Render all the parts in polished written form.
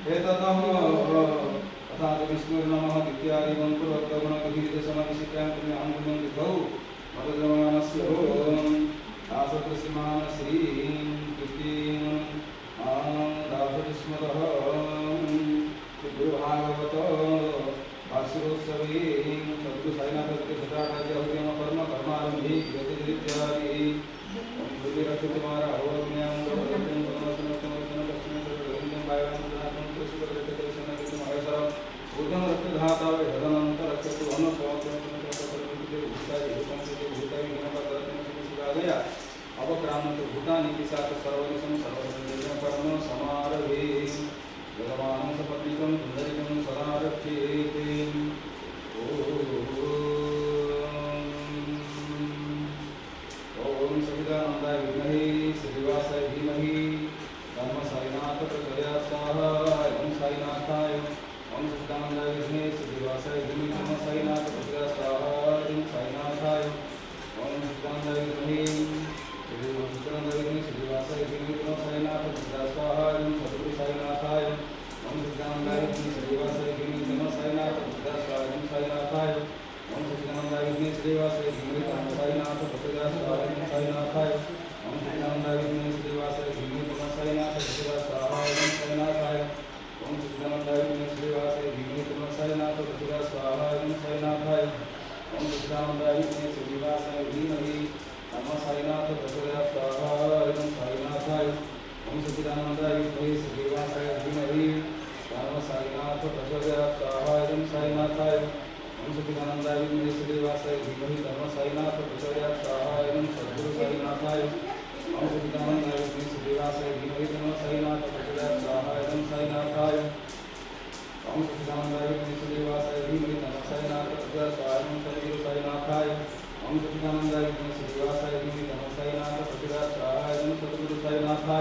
एततः अर्थात विष्णुर्नमः द्वितीयादिवं पुरोक्तगुणविधिदशमविशिष्टां पुण्यां पुण्यं विभौ मदजमानस्य ओम् दासकृष्यमान श्रीं कृतिं दासकृष्मतः गुरुभागवत वार्षिकोत्सवीं सद्गुरुसाईनाथस्य कर्म कर्मारंभी ज्योतिरित्यादि गुरुरक्षकुमार अवज्ञां उदम रक्तधाता हृदयंत रक्षतु गया अवक्रांत भूतानि पिशाच सर्वनिशं सर्वसंदेशं परम समारभे जगमानं सपत्निकं सुंदरिकं सदा रक्षेते ओम सच्चिदानंदाय विद्महे श्रीवासाय धीमहि तन्नो साईनाथ प्रचोदयात् स्वाहा ओम साईनाथाय ओम सच्चिदानंदाय विद्महे श्रीवासाय धीमहि तन्नो साईनाथ प्रचोदयात् स्वाहा ओम साईनाथाय ओम सच्चिदानंदाय विद्महे श्रीवासाय धीमहि तन्नो साईनाथ प्रचोदयात् स्वाहा ओम सद्गुरु साईनाथाय ओम सच्चिदानंदाय विद्महे श्रीवासाय धीमहि तन्नो साईनाथ प्रचोदयात् स्वाहा ओम साईनाथाय ओम सच्चिदानंदाय विद्महे श्रीवासाय धीमहि तन्नो साईनाथ प्रचोदयात् स्वाहा ओम साईनाथाय ओम सच्चिदानंदाय विद्महे श्रीवासाय धीमहि तन्नो साईनाथ प्रचोदयात् स्वाहा ओम साईनाथाय ओम सच्चिदानंदाय विद्महे श्रीवासाय धीमहि तन्नो साईनाथ प्रचोदयात् स्वाहा ओम साईनाथाय ओम सच्चिदानंदाय विद्महे श्रीवासाय धीमहि तन्नो साईनाथ प्रचोदयात् स्वाहा ओम साईनाथाय ओम सच्चिदानंदाय विद्महे श्रीवासाय धीमहि तन्नो साईनाथ प्रचोदयात् स्वाहा ओम साईनाथाय ओम सच्चिदानंदाय विद्महे श्रीवासाय धीमहि तन्नो साईनाथ प्रचोदयात् स्वाहा ओम सद्गुरु साईनाथाय ओम सच्चिदानंदाय विद्महे श्रीवासाय धीमहि तन्नो साईनाथ प्रचोदयात् स्वाहा ओम साईनाथाय ओम सच्चिदानंदाय विद्महे श्रीवासाय धीमहि तन्नो साईनाथ प्रचोदयात् स्वाहा ओम सद्गुरु साईनाथाय ओम सच्चिदानंदाय विद्महे श्रीवासाय धीमहि तन्नो साईनाथ प्रचोदयात् स्वाहा ओम सद्गुरु साईनाथाय ओम सच्चिदानंदाय विद्महे श्रीवासाय धीमहि तन्नो साईनाथ प्रचोदयात् स्वाहा ओम सद्गुरु साईनाथाय ओम सच्चिदानंदाय विद्महे श्रीवासाय धीमहि तन्नो साईनाथ प्रचोदयात् स्वाहा ओम सद्गुरु साईनाथाय ओम सच्चिदानंदाय विद्महे श्रीवासाय धीमहि तन्नो साईनाथ प्रचोदयात् स्वाहा ओम सद्गुरु साईनाथाय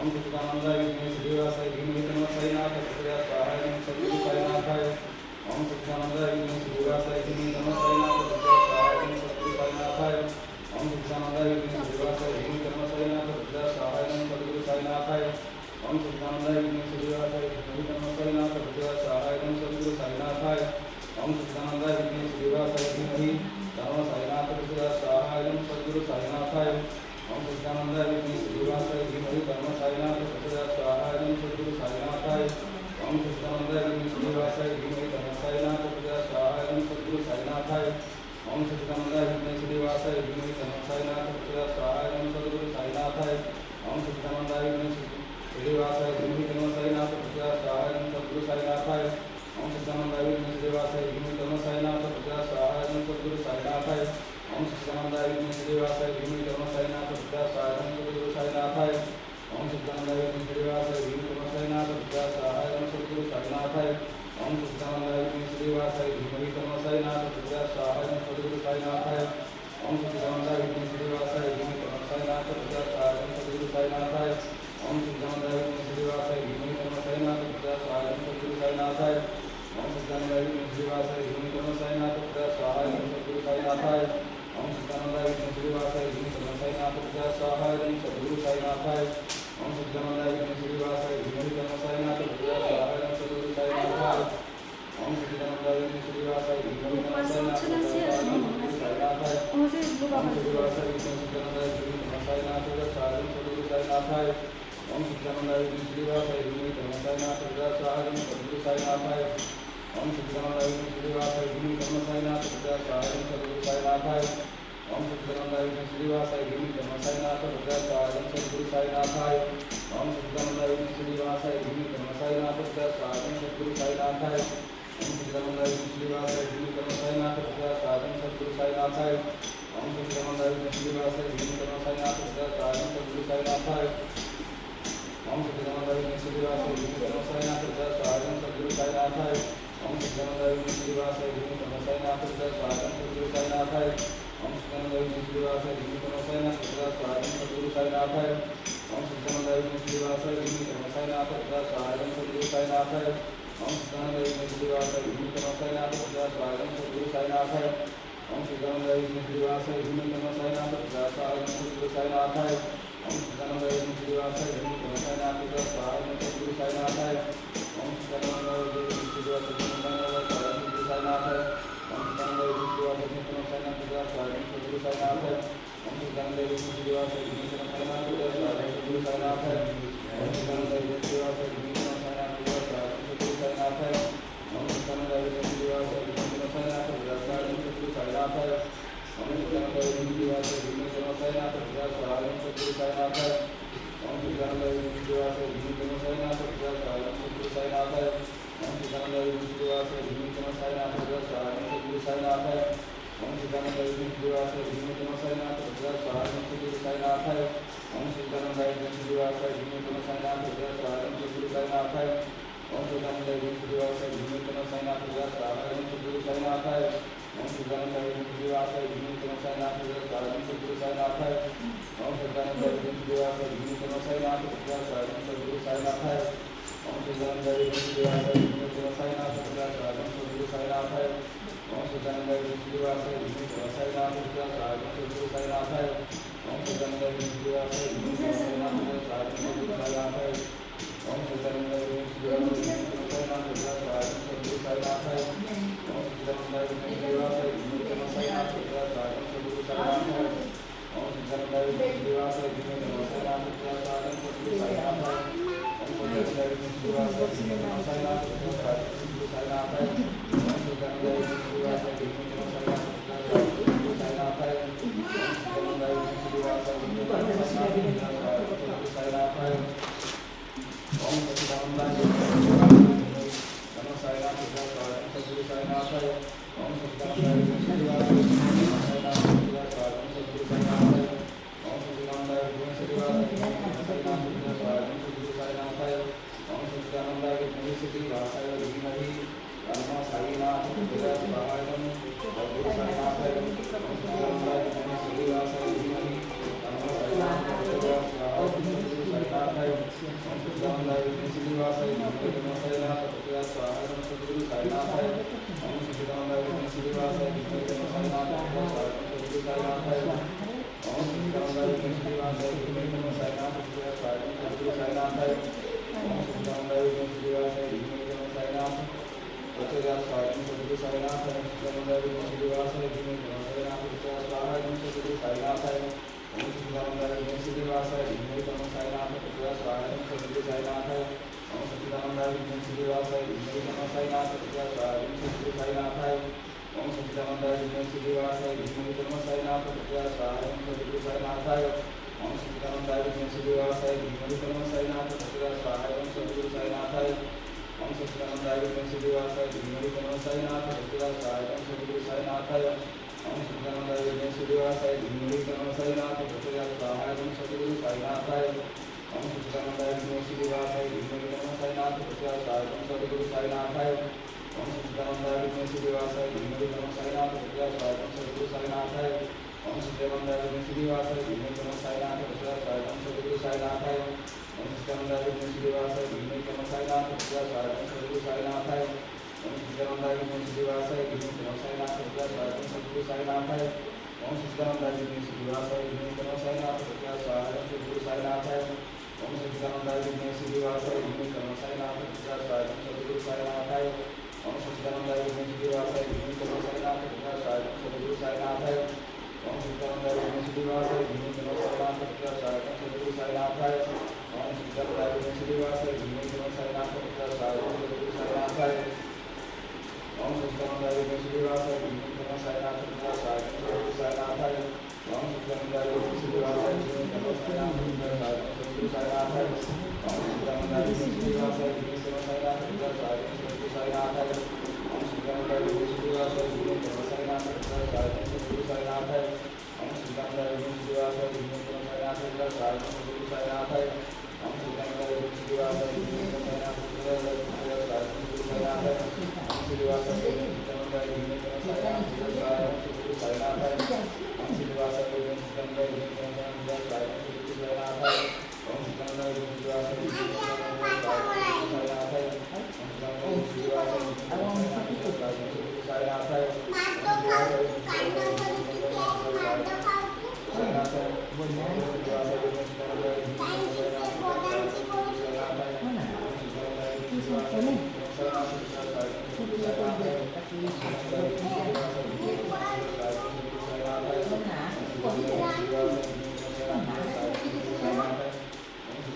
ओम सच्चिदानंदाय विद्महे श्रीवासाय धीमहि तन्नो साईनाथ प्रचोदयात् स्वाहा ओम सद्गुरु साईनाथाय ओम सच्चिदानंदाय विद्महे श्रीवासाय धीमहि तन्नो साईनाथ प्रचोदयात् स्वाहा ओम सद्गुरु साईनाथाय ओम सच्चिदानंदाय विद्महे श्रीवासाय धीमहि तन्नो साईनाथ प्रचोदयात् स्वाहा ओम सद्गुरु साईनाथाय ओम सच्चिदानंदाय विद्महे श्रीवासाय धीमहि तन्नो साईनाथ प्रचोदयात् स्वाहा ओम सद्गुरु साईनाथाय ओम सच्चिदानंदाय विद्महे श्रीवासाय धीमहि तन्नो साईनाथ प्रचोदयात् स्वाहा ओम सद्गुरु साईनाथाय ओम सच्चिदानंदाय विद्महे श्रीवासाय धीमहि तन्नो साईनाथ प्रचोदयात् स्वाहा ओम सद्गुरु साईनाथाय ओम सच्चिदानंदाय विद्महे श्रीवासाय धीमहि तन्नो साईनाथ प्रचोदयात् स्वाहा ओम सद्गुरु साईनाथाय ओम सच्चिदानंदाय विद्महे श्रीवासाय धीमहि तन्नो साईनाथ प्रचोदयात् स्वाहा ओम सद्गुरु साईनाथाय ओम सच्चिदानंदाय विद्महे श्रीवासाय धीमहि तन्नो साईनाथ प्रचोदयात् स्वाहा ओम सद्गुरु साईनाथाय ओम सच्चिदानंदाय विद्महे श्रीवासाय धीमहि तन्नो साईनाथ प्रचोदयात् स्वाहा ओम सद्गुरु साईनाथाय ओम सच्चिदानंदाय विद्महे श्रीवासाय धीमहि तन्नो साईनाथ प्रचोदयात् स्वाहा ओम सद्गुरु साईनाथाय ओम सच्चिदानंदाय विद्महे श्रीवासाय धीमहि तन्नो साईनाथ प्रचोदयात् स्वाहा ओम सद्गुरु साईनाथाय ओम सच्चिदानंदाय विद्महे श्रीवासाय धीमहि तन्नो साईनाथ प्रचोदयात् स्वाहा ओम सद्गुरु साईनाथाय ओम सच्चिदानंदाय विद्महे श्रीवासाय धीमहि तन्नो साईनाथ प्रचोदयात् स्वाहा ओम सद्गुरु साईनाथाय ओम सच्चिदानंदाय विद्महे श्रीवासाय धीमहि तन्नो साईनाथ प्रचोदयात् स्वाहा ओम सद्गुरु साईनाथाय ओम सच्चिदानंदाय विद्महे श्रीवासाय धीमहि तन्नो साईनाथ प्रचोदयात् स्वाहा ओम सद्गुरु साईनाथाय ओम सच्चिदानंदाय विद्महे श्रीवासाय धीमहि तन्नो साईनाथ प्रचोदयात् स्वाहा ओम सद्गुरु साईनाथाय ओम सच्चिदानंदाय विद्महे श्रीवासाय धीमहि तन्नो साईनाथ प्रचोदयात् स्वाहा ओम सद्गुरु साईनाथाय ओम सच्चिदानंदाय विद्महे श्रीवासाय धीमहि तन्नो साईनाथ प्रचोदयात् स्वाहा ओम सद्गुरु साईनाथाय ओम सच्चिदानंदाय विद्महे श्रीवासाय धीमहि तन्नो साईनाथ प्रचोदयात् स्वाहा ओम सद्गुरु साईनाथाय ओम सच्चिदानंदाय विद्महे श्रीवासाय धीमहि तन्नो साईनाथ प्रचोदयात् स्वाहा ओम सद्गुरु साईनाथाय ओम सच्चिदानंदाय विद्महे श्रीवासाय धीमहि तन्नो साईनाथ प्रचोदयात् स्वाहा ओम सद्गुरु साईनाथाय ओम सच्चिदानंदाय विद्महे श्रीवासाय धीमहि तन्नो साईनाथ प्रचोदयात् स्वाहा ओम सद्गुरु साईनाथाय ओम सच्चिदानंदाय विद्महे श्रीवासाय धीमहि तन्नो साईनाथ प्रचोदयात् स्वाहा ओम सद्गुरु साईनाथाय ओम सच्चिदानंदाय विद्महे श्रीवासाय धीमहि तन्नो साईनाथ प्रचोदयात् स्वाहा ओम सद्गुरु साईनाथाय ओम सच्चिदानंदाय विद्महे श्रीवासाय धीमहि तन्नो साईनाथ प्रचोदयात् स्वाहा ओम सद्गुरु साईनाथाय ओम सच्चिदानंदाय विद्महे श्रीवासाय धीमहि तन्नो साईनाथ प्रचोदयात् स्वाहा ओम सद्गुरु साईनाथाय ओम सच्चिदानंदाय विद्महे श्रीवासाय धीमहि तन्नो साईनाथ प्रचोदयात् स्वाहा ओम सद्गुरु साईनाथाय ओम सच्चिदानंदाय विद्महे श्रीवासाय धीमहि तन्नो साईनाथ प्रचोदयात् स्वाहा ओम सद्गुरु साईनाथाय ओम सच्चिदानंदाय विद्महे श्रीवासाय धीमहि तन्नो साईनाथ प्रचोदयात् स्वाहा ओम सद्गुरु साईनाथाय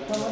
Kalau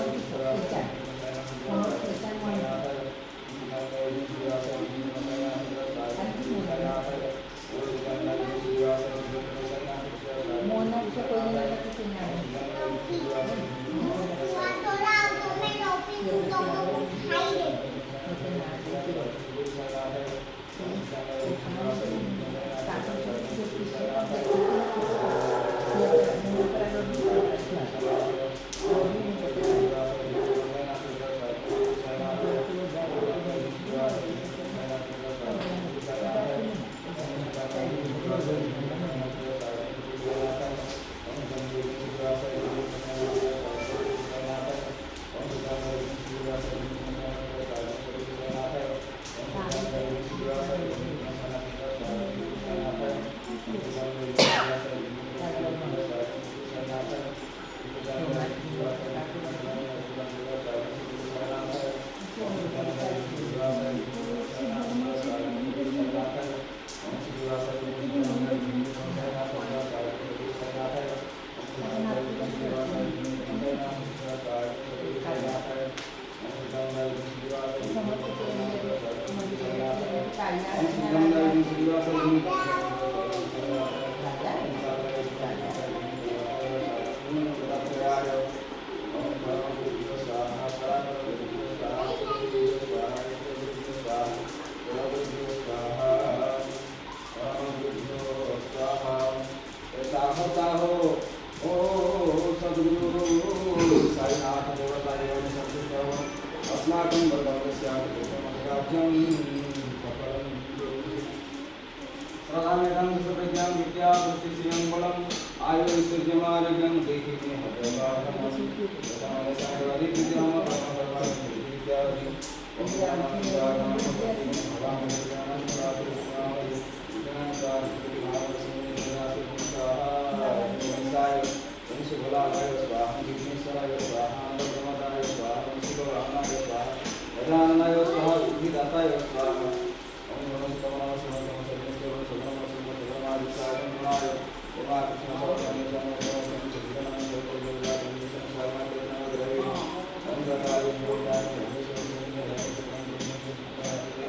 अस्माकं वर्गस्याज्यं प्रधानमेकं सुप्रज्ञां विद्या पुष्टिश्रियं बलम् आयुर्विसर्जमारोग्यं देहिमे गजाननाय स्वाहा सिद्धिदाताय स्वाहा ओम नमो शिवाय ओम